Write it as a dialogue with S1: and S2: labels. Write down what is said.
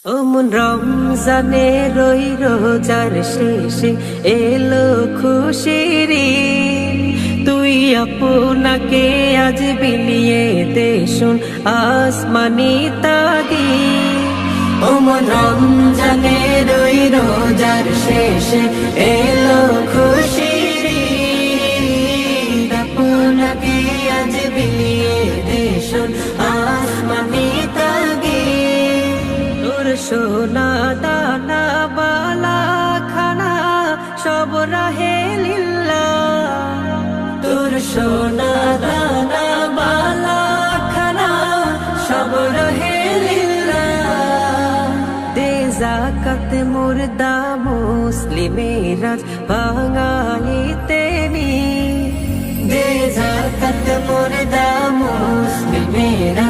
S1: ওমন রমজানে রই রোজার শেষে এলো খুশির ঈদ। তুই আপনাকে আজ বিলিয়ে দে শোন আসমানি তাগিদ। ওমন রমজানে রই রোজার শেষে এলো খুশির ঈদ। আপনাকে আজ বিলিয়ে দে শোন আসমানি তাগিদ। তোর সোনা দানা বালা খানা সব রাহে লিল্লাহ। তোর সোনা দানা বালা খানা সব রাহে লিল্লাহ। দে যাকাত মুর্দা মুসলিমেরা ভাঙাইতে নি। দে যাকাত মুর্দা মুসলিমেরা